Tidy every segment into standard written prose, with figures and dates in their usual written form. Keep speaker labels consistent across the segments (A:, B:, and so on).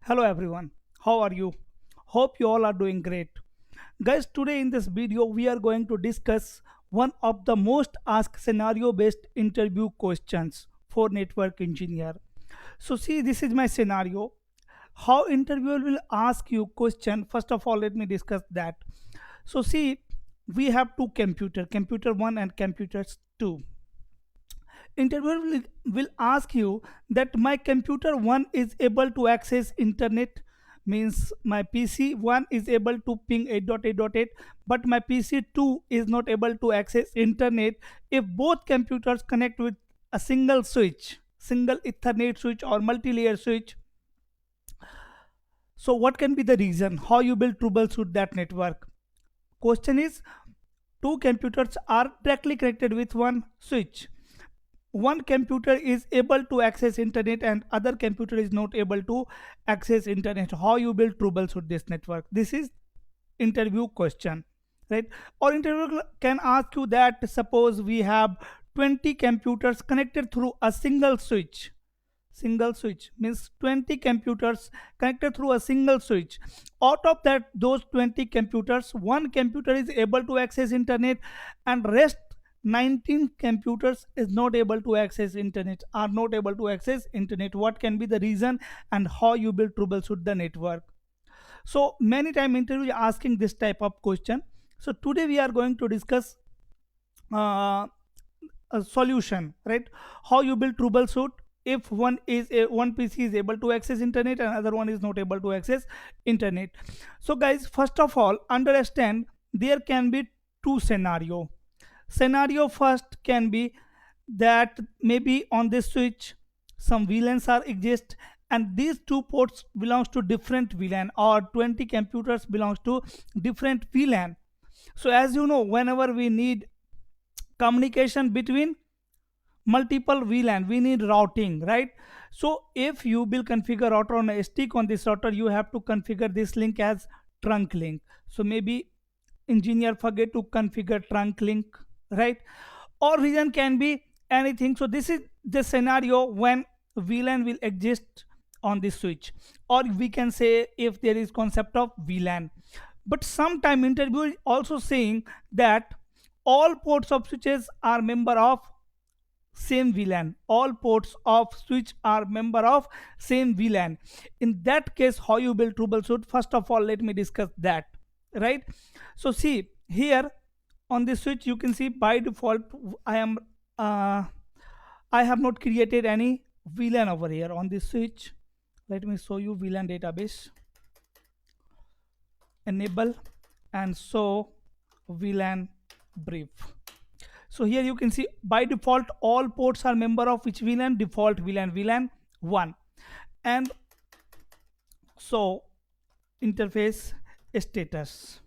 A: Hello everyone, how are you? Hope you all are doing great. Guys, today in this video we are going to discuss one of the most asked scenario based interview questions for network engineer. So see, this is my scenario. How interviewer will ask you question. First of all, let me discuss that. So see, we have two computer 1 and computers 2. Interviewer will ask you that my computer 1 is able to access internet, means my PC 1 is able to ping 8.8.8, but my PC 2 is not able to access internet if both computers connect with a single switch, single ethernet switch or multi-layer switch. So what can be the reason? How you will troubleshoot that network? Question is, two computers are directly connected with one switch. One computer is able to access internet and other computer is not able to access internet. How you will troubleshoot this network? This is interview question, right? Or interview can ask you that suppose we have 20 computers connected through a single switch means 20 computers connected through a single switch. Out of that, those 20 computers, one computer is able to access internet and rest 19 computers is not able to access internet, are not able to access internet. What can be the reason and how you will troubleshoot the network? So many time interview asking this type of question. So today we are going to discuss a solution, right? How you will troubleshoot if one PC is able to access internet and other one is not able to access internet. So guys, first of all, understand there can be two scenario. First can be that maybe on this switch some VLANs are exist and these two ports belongs to different VLAN, or 20 computers belongs to different VLAN. So as you know, whenever we need communication between multiple VLAN, we need routing, right? So if you will configure router on a stick on this router, you have to configure this link as trunk link. So maybe engineer forget to configure trunk link, right? Or reason can be anything. So this is the scenario when VLAN will exist on this switch, or we can say if there is concept of VLAN. But sometime interview also saying that all ports of switches are member of same VLAN. All ports of switch are member of same VLAN. In that case, how you will troubleshoot? First of all, let me discuss that, right? So see here on this switch, you can see by default I have not created any VLAN over here on this switch. Let me show you VLAN database. Enable and show VLAN brief. So here you can see by default all ports are member of which VLAN? Default VLAN 1. And so interface status.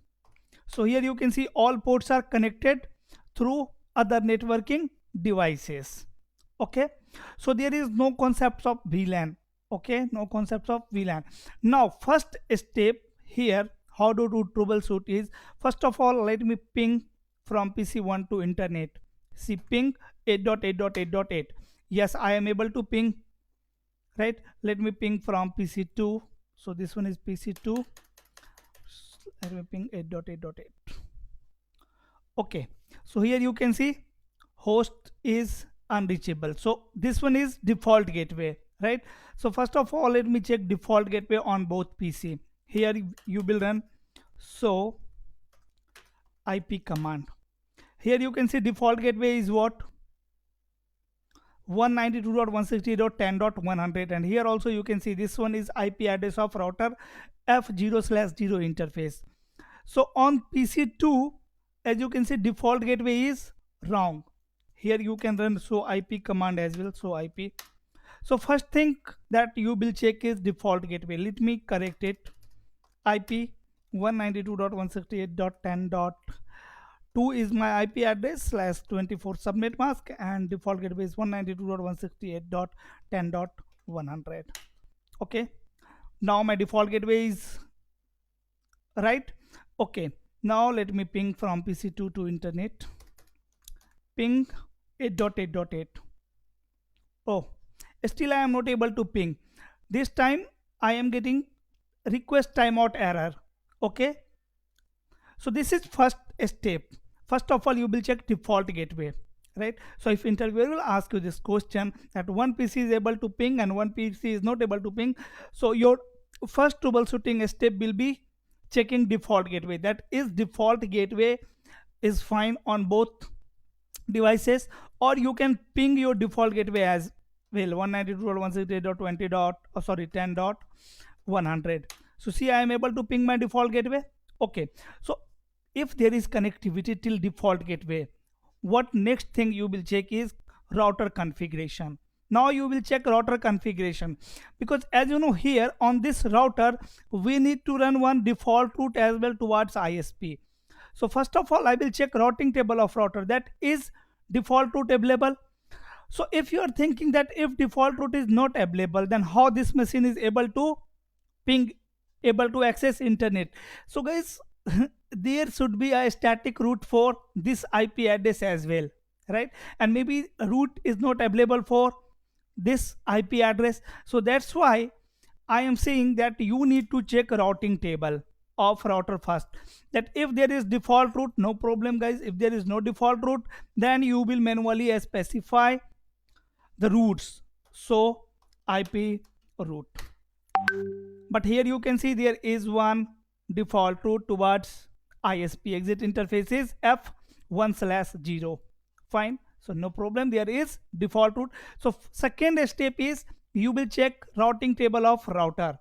A: So here you can see all ports are connected through other networking devices. Okay, so there is no concept of VLAN. Okay, no concept of VLAN. Now first step here, how to do troubleshoot is, first of all let me ping from PC1 to internet. See, ping 8.8.8.8. yes, I am able to ping, right? Let me ping from PC2. So this one is PC2. Let me ping 8.8.8. okay, so here you can see host is unreachable. So this one is default gateway, right? So first of all let me check default gateway on both PC. Here you will run so IP command. Here you can see default gateway is what? 192.168.10.100, and here also you can see this one is IP address of router F0/0 interface. So on PC2, as you can see, default gateway is wrong. Here you can run show IP command as well, so IP. So first thing that you will check is default gateway. Let me correct it. IP 192.168.10.2 is my IP address /24 subnet mask, and default gateway is 192.168.10.100. okay, now my default gateway is right. Okay, now let me ping from PC2 to internet. Ping 8.8.8. oh, still I am not able to ping. This time I am getting request timeout error. Okay, so this is first step. First of all, you will check default gateway, right? So if interviewer will ask you this question that one PC is able to ping and one PC is not able to ping, so your first troubleshooting step will be checking default gateway. That is, default gateway is fine on both devices, or you can ping your default gateway as well, 192.168.20 dot, oh sorry, 10.100. so see, I am able to ping my default gateway. Okay, so if there is connectivity till default gateway, what next thing you will check is router configuration. Now you will check router configuration, because as you know, here on this router we need to run one default route as well towards ISP. So first of all, I will check routing table of router, that is default route available. So if you are thinking that if default route is not available, then how this machine is able to ping, able to access internet? So guys, there should be a static route for this IP address as well, right? And maybe a route is not available for this IP address. So that's why I am saying that you need to check routing table of router first, that if there is default route, no problem guys. If there is no default route, then you will manually specify the routes, so IP route. But here you can see there is one default route towards ISP. Exit interface is F1/0. Fine. So no problem, there is default route. So second step is you will check routing table of router.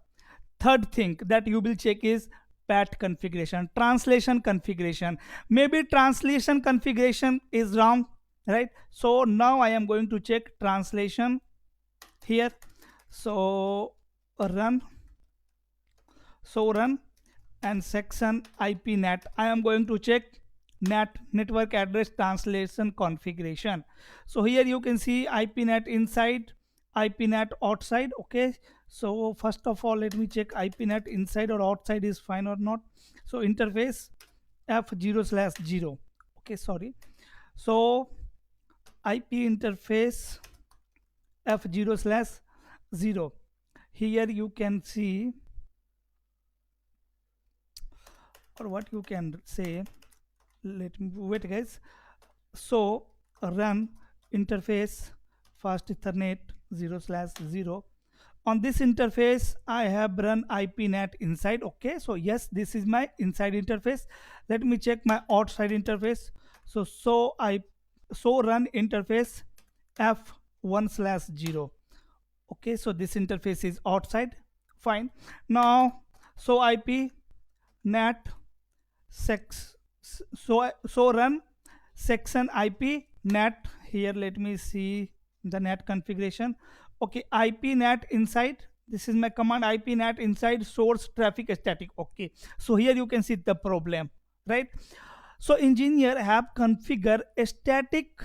A: Third thing that you will check is PAT configuration, translation configuration. Maybe translation configuration is wrong, right? So now I am going to check translation here. So run and section IP NAT. I am going to check NAT, network address translation configuration. So here you can see IP NAT inside, IP NAT outside. Okay, so first of all, let me check IP NAT inside or outside is fine or not. So interface F0/0. Okay, sorry. So IP interface F0/0. Here you can see, or what you can say, let me wait guys. So run interface fast ethernet 0/0. On this interface I have run IP NAT inside. Okay, so yes, this is my inside interface. Let me check my outside interface. So run interface F1/0. Okay, so this interface is outside. Fine. Now so IP NAT so run section IP NAT. Here let me see the NAT configuration. Okay, IP NAT inside, this is my command, IP NAT inside source traffic static. Okay, so here you can see the problem, right? So engineer have configured a static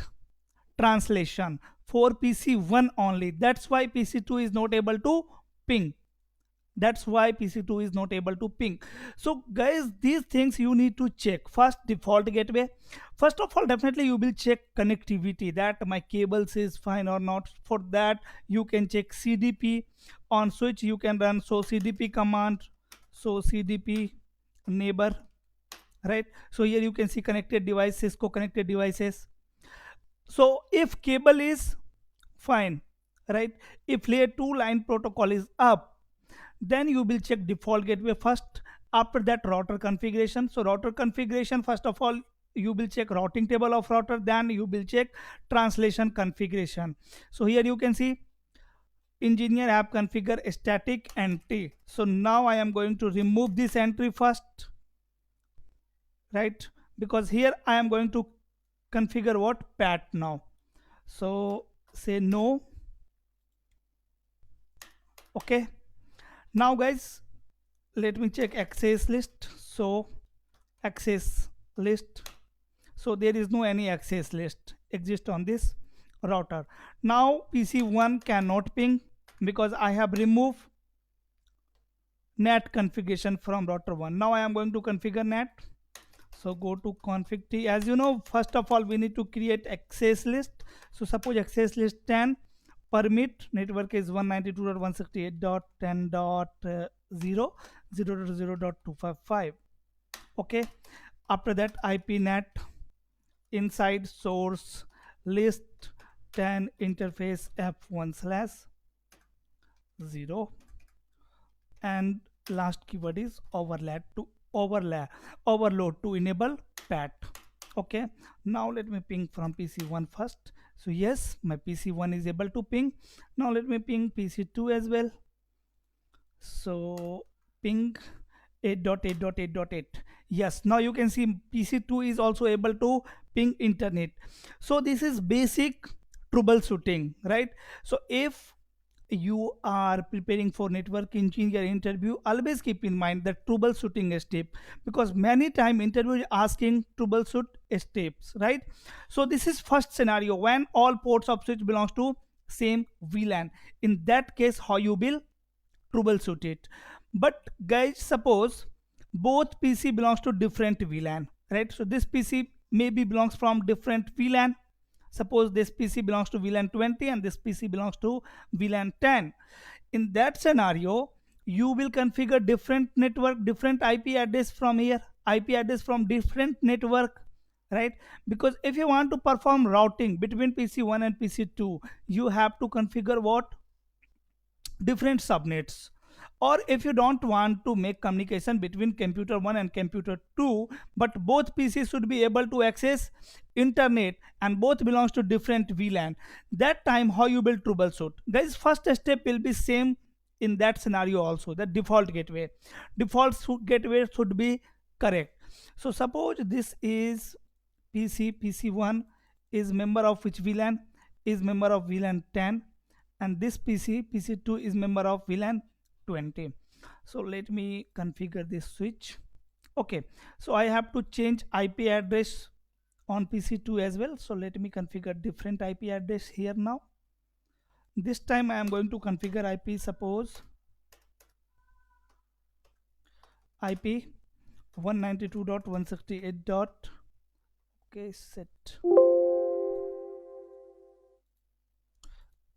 A: translation for PC1 only. That's why PC2 is not able to ping. That's why PC2 is not able to ping. So guys, these things you need to check. First, default gateway. First of all, definitely you will check connectivity, that my cables is fine or not. For that you can check CDP. On switch you can run so CDP command, so CDP neighbor, right? So here you can see connected devices, Cisco connected devices. So if cable is fine, right, if layer 2 line protocol is up, then you will check default gateway first. After that, router configuration. So router configuration, first of all you will check routing table of router, then you will check translation configuration. So here you can see engineer have configured static entry. So now I am going to remove this entry first, right, because here I am going to configure what, PAT now. So say no. Okay, now guys, let me check access list. So access list, so there is no any access list exist on this router. Now PC1 cannot ping because I have removed NAT configuration from router 1. Now I am going to configure NAT. So go to config T. As you know, first of all we need to create access list. So suppose access list 10 permit network is 192.168.10.0 okay. After that, IP net inside source list 10 interface f1 slash 0, and last keyword is overload to enable pat. Okay, now let me ping from PC1 first. So yes, my PC1 is able to ping. Now let me ping PC2 as well. So ping 8.8.8.8. Yes, now you can see PC2 is also able to ping internet. So this is basic troubleshooting, right? So if you are preparing for network engineer interview, always keep in mind the troubleshooting step, because many time interview is asking troubleshoot steps, right? So this is first scenario when all ports of switch belongs to same VLAN. In that case, how you will troubleshoot it? But guys, suppose both PC belongs to different VLAN, right? So this PC maybe belongs from different VLAN. Suppose this PC belongs to VLAN 20 and this PC belongs to VLAN 10. In that scenario, you will configure different network, different IP address from here, IP address from different network, right? Because if you want to perform routing between PC1 and PC2, you have to configure what? Different subnets. Or if you don't want to make communication between computer 1 and computer 2, but both PCs should be able to access internet and both belongs to different VLAN, that time how you will troubleshoot? Guys, first step will be same in that scenario also, the default gateway. Gateway should be correct. So suppose this is PC1 is member of which VLAN? Is member of VLAN 10, and this PC2 is member of VLAN 20. So let me configure this switch. Okay, so I have to change IP address on PC2 as well. So let me configure different IP address here now. This time I am going to configure IP, suppose IP 192.168. Okay, set.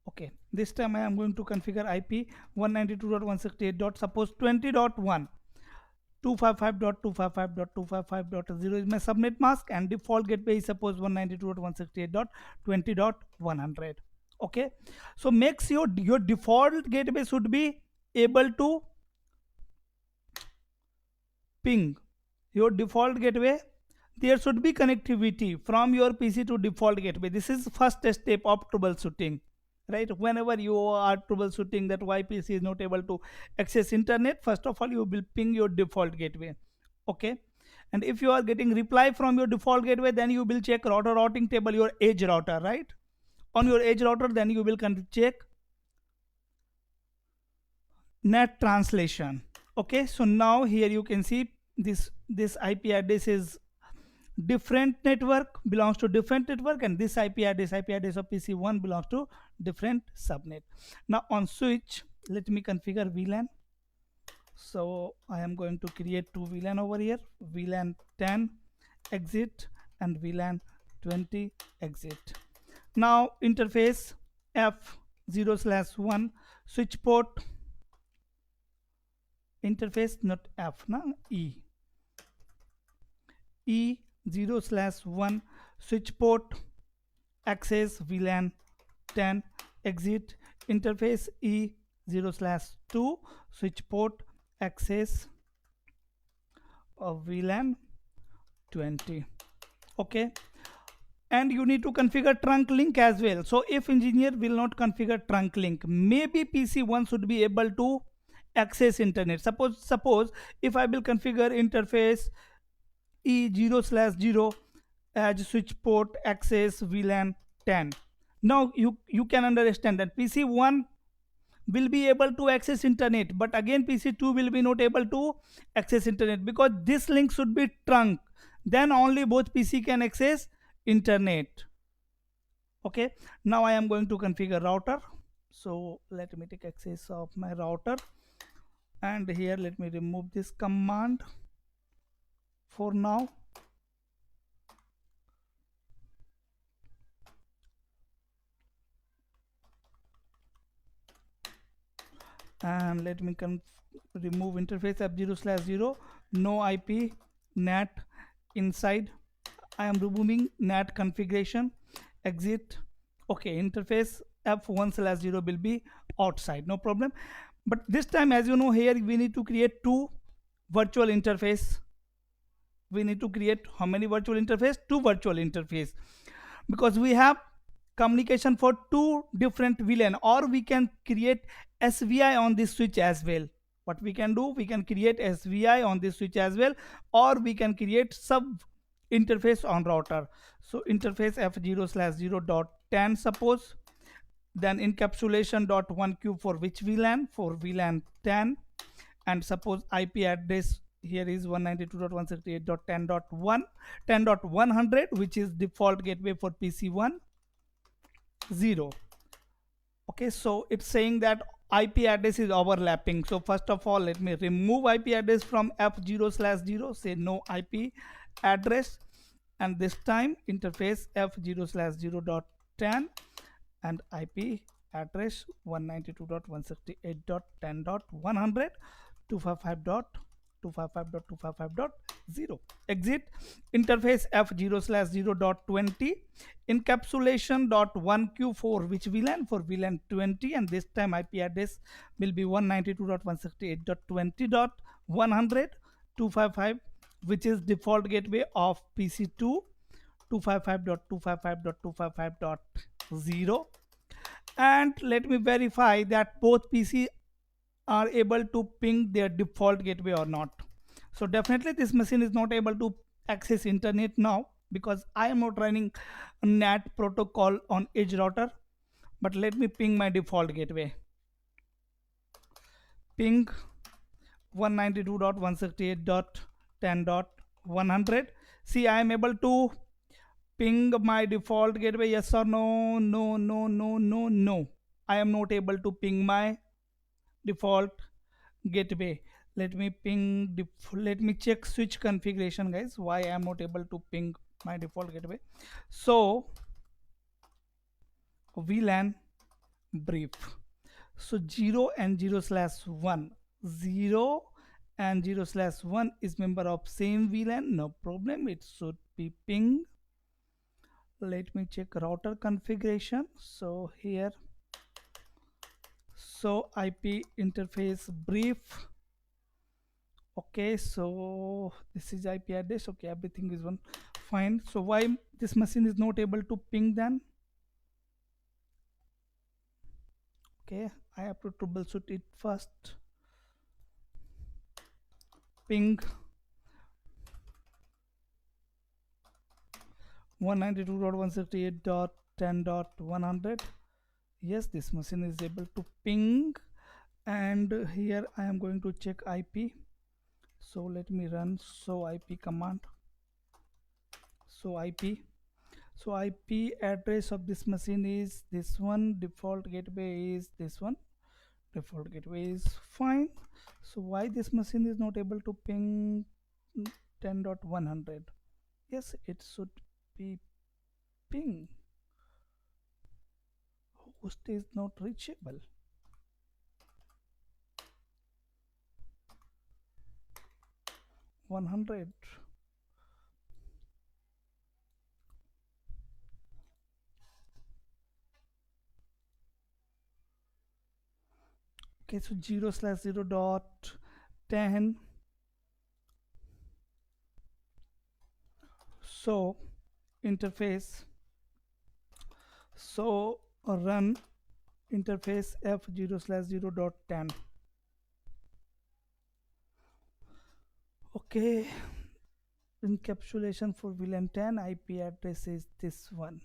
A: Okay, this time I am going to configure IP 192.168. Suppose 20.1. 255.255.255.0 is my subnet mask, and default gateway is suppose 192.168.20.100. Okay, so make sure your default gateway should be able to ping. Your default gateway, there should be connectivity from your PC to default gateway. This is first step of troubleshooting, right? Whenever you are troubleshooting that why PC is not able to access internet, first of all you will ping your default gateway. Okay, and if you are getting reply from your default gateway, then you will check router routing table, your edge router, right? On your edge router, then you will check net translation. Okay, so now here you can see this IP address is different network, belongs to different network, and this IP address of PC1 belongs to different subnet. Now on switch, let me configure VLAN. So I am going to create two VLAN over here, VLAN 10 exit and VLAN 20 exit. Now interface F0/1 switch port interface, not F, na E0/1 switch port access VLAN 10 exit interface E0/2 switch port access of VLAN 20. Okay, and you need to configure trunk link as well. So if engineer will not configure trunk link, maybe PC1 should be able to access internet. Suppose if I will configure interface E0/0 as switch port access VLAN 10. Now you can understand that PC1 will be able to access internet, but again PC2 will be not able to access internet, because this link should be trunk, then only both PC can access internet. Okay, now I am going to configure router. So let me take access of my router, and here let me remove this command for now. and let me remove interface f0/0, no IP NAT inside. I am removing NAT configuration, exit. Okay, interface f1/0 will be outside, no problem. But this time, as you know, here we need to create two virtual interface. We need to create how many virtual interface? Two virtual interface, because we have communication for two different VLAN, or we can create SVI on this switch as well. What we can do, we can create SVI on this switch as well, or we can create sub interface on router. So interface f0/0.10 suppose, then encapsulation dot 1q for which VLAN? For VLAN 10, and suppose IP address here is 192.168.10.1 10.100, which is default gateway for PC1 0. Okay, so it's saying that IP address is overlapping. So first of all, let me remove IP address from f0/0, say no IP address, and this time interface f0/0.10 and IP address 192.168.10.100 255.255.255.0. Exit interface f0/0.20 encapsulation.1q for which VLAN? For VLAN 20, and this time IP address will be 192.168.20.100 255, which is default gateway of PC2 255.255.255.0. And let me verify that both PC are able to ping their default gateway or not. So definitely this machine is not able to access internet now, because I am not running NAT protocol on edge router. But let me ping my default gateway. Ping 192.168.10.100. See, I am able to ping my default gateway. Yes or no? No, no, no, no, no. I am not able to ping my default gateway. Let me let me check switch configuration, guys, why I am not able to ping my default gateway. So VLAN brief, so 0 and 0/1, 0 and 0/1 is member of same VLAN, no problem, it should be ping. Let me check router configuration. So here, so IP interface brief. Okay, so this is IP address. Okay, everything is one fine. So why this machine is not able to ping then? Okay, I have to troubleshoot it first. Ping 192.168.10.100. Yes, this machine is able to ping, and here I am going to check IP. So let me run show IP command. So IP address of this machine is this one, default gateway is this one, default gateway is fine. So why this machine is not able to ping 10.100? Yes, it should be ping. Host is not reachable. $100. Okay, so 0/0.10. So interface, so run interface f0/0.10. Okay, encapsulation for VLAN 10, IP address is this one.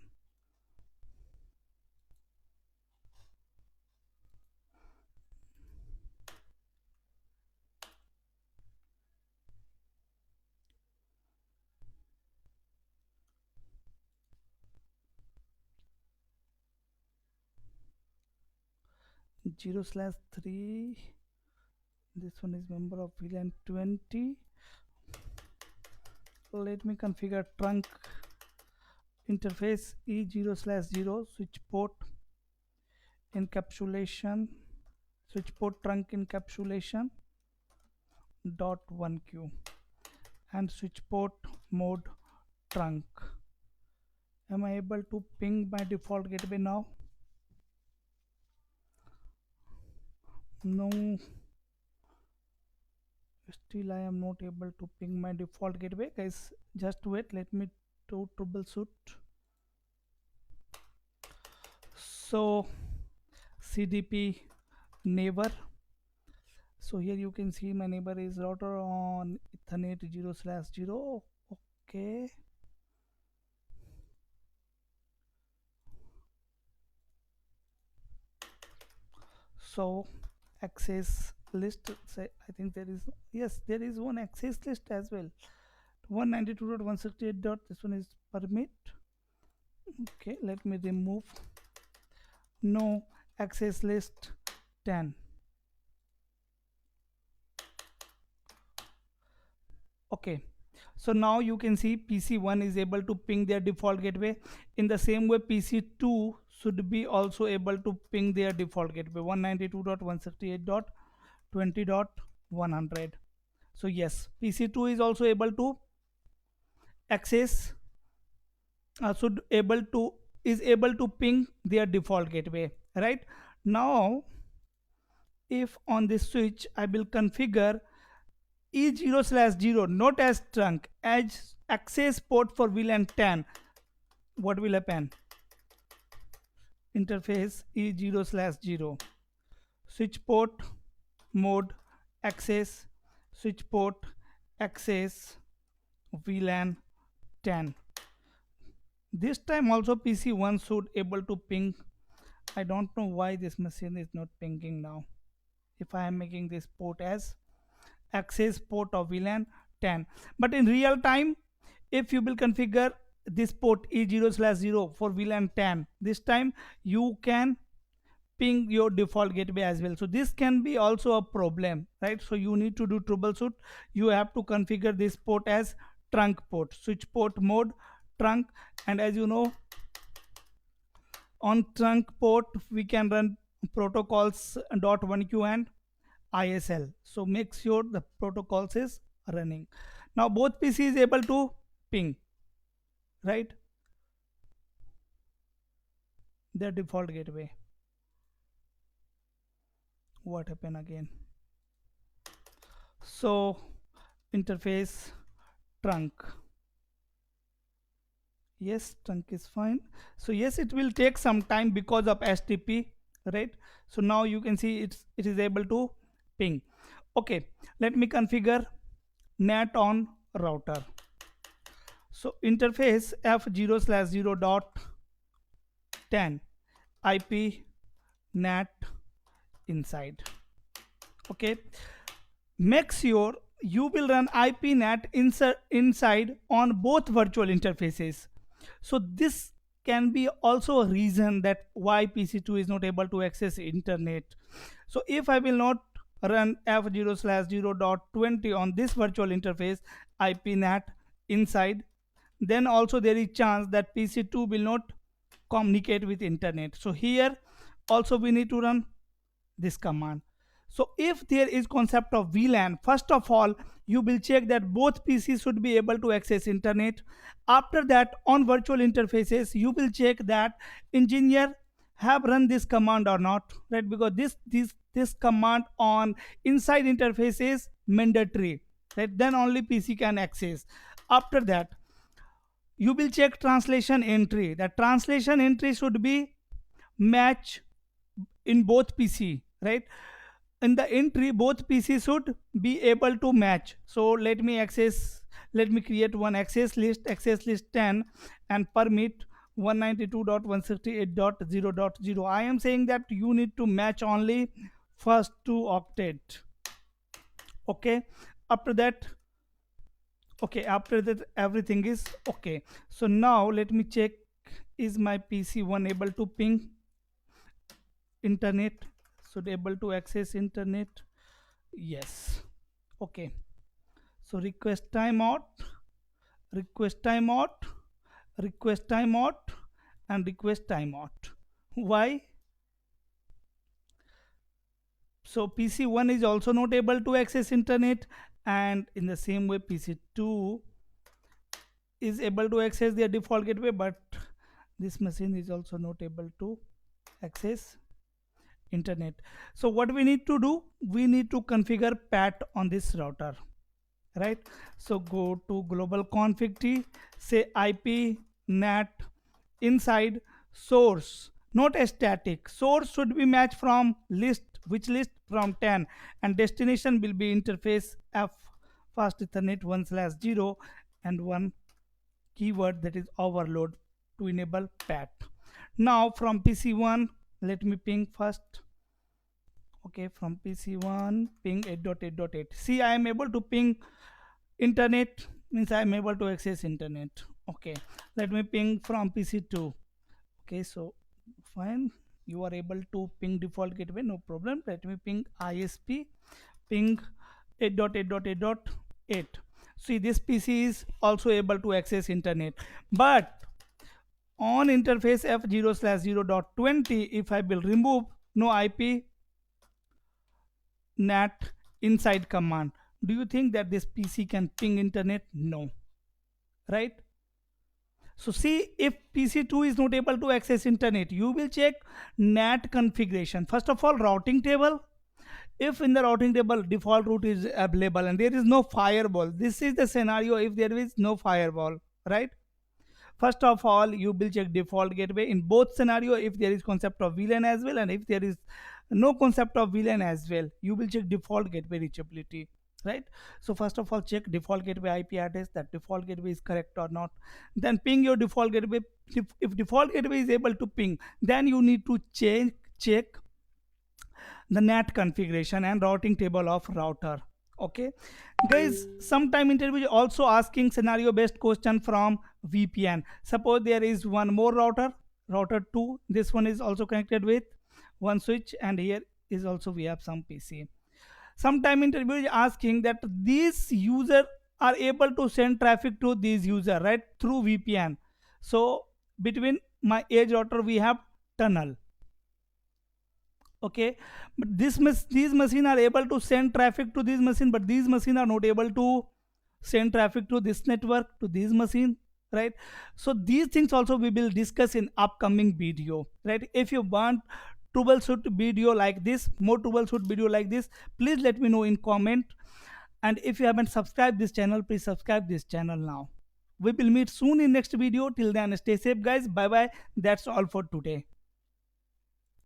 A: (0/3). This one is member of VLAN 20. Let me configure trunk interface E0/0 switch port encapsulation switch port trunk encapsulation dot 1q and switch port mode trunk. Am I able to ping my default gateway now? No, still I am not able to ping my default gateway. Guys, just wait, let me do troubleshoot. So CDP neighbor, so here you can see my neighbor is router on Ethernet 0/0. Okay, so access list, say I think there is, yes, there is one access list as well, 192.168. This one is permit. Okay, let me remove no access list 10. Okay, so now you can see PC1 is able to ping their default gateway. In the same way, PC2 should be also able to ping their default gateway 192.168.20.100. So yes, PC2 is also able to access, should able to is able to ping their default gateway. Right now, if on this switch I will configure E0/0 not as trunk, as access port for VLAN 10, what will happen? Interface E0/0 switch port mode access switch port access VLAN 10. This time also PC1 should able to ping. I don't know why this machine is not pinging now. If I am making this port as access port of VLAN 10, but in real time, if you will configure this port E0/0 for VLAN 10, this time you can ping your default gateway as well. So this can be also a problem, right? So you need to do troubleshoot. You have to configure this port as trunk port, switch port mode trunk, and as you know, on trunk port we can run protocols .1q and ISL. So make sure the protocols is running. Now both PC is able to ping, right, their default gateway. What happened again? So interface trunk, yes, trunk is fine. So yes, it will take some time because of STP, right? So now you can see it is able to ping. Okay, let me configure NAT on router. So interface F0/0.10 IP NAT inside. Okay, make sure you will run IP NAT inside on both virtual interfaces. So this can be also a reason that why PC2 is not able to access internet. So if I will not run F0/0.20 on this virtual interface IP NAT inside, then also there is chance that PC2 will not communicate with internet. So here also we need to run this command. So if there is concept of VLAN, first of all you will check that both PCs should be able to access internet. After that, on virtual interfaces you will check that engineer have run this command or not, right? Because this command on inside interface is mandatory, right? Then only PC can access. After that, you will check translation entry. The translation entry should be match in both PC, right? In the entry both PC should be able to match. So let me create one access list 10 and permit 192.168.0.0. I am saying that you need to match only first two octet. Okay, after that, okay, after that everything is okay. So now let me check, is my PC1 able to ping internet, should able to access internet? Yes. Okay, so request timeout, request timeout, request timeout, and request timeout. Why? So PC1 is also not able to access internet, and in the same way PC2 is able to access their default gateway, but this machine is also not able to access internet. So what we need to do, we need to configure pat on this router, right? So go to global config t, say IP NAT inside source, not a static. Source should be matched from list, which list? From 10, and destination will be interface F fast ethernet 1/0 and one keyword, that is overload, to enable pat. Now from PC1, let me ping first. Okay, from PC1 ping 8.8.8. See, I am able to ping internet, means I am able to access internet. Okay, let me ping from PC2. Okay, so fine, you are able to ping default gateway, no problem. Let me ping ISP, ping 8.8.8.8. See, this PC is also able to access internet, but on interface F0/0.20, if I will remove no IP NAT inside command, do you think that this PC can ping internet? No, right? So see, if PC2 is not able to access internet, you will check NAT configuration. First of all, routing table. If in the routing table default route is available and there is no firewall, this is the scenario if there is no firewall, right? First of all, you will check default gateway in both scenario. If there is concept of VLAN as well, and if there is no concept of VLAN as well, you will check default gateway reachability, right? So first of all, check default gateway IP address, that default gateway is correct or not. Then ping your default gateway. If default gateway is able to ping, then you need to check the NAT configuration and routing table of router. Okay, guys, sometime interview also asking scenario based question from VPN. Suppose there is one more router 2, this one is also connected with one switch, and here is also we have some PC. Sometime interview is asking that these user are able to send traffic to these user, right, through VPN. So between my edge router we have tunnel. Okay, but these machine are able to send traffic to this machine, but these machine are not able to send traffic to this network, to this machine, right? So these things also we will discuss in upcoming video, right? If you want troubleshoot video like this, more troubleshoot video like this, please let me know in comment. And if you haven't subscribed this channel, please subscribe this channel now. We will meet soon in next video. Till then, stay safe guys. Bye bye. That's all for today.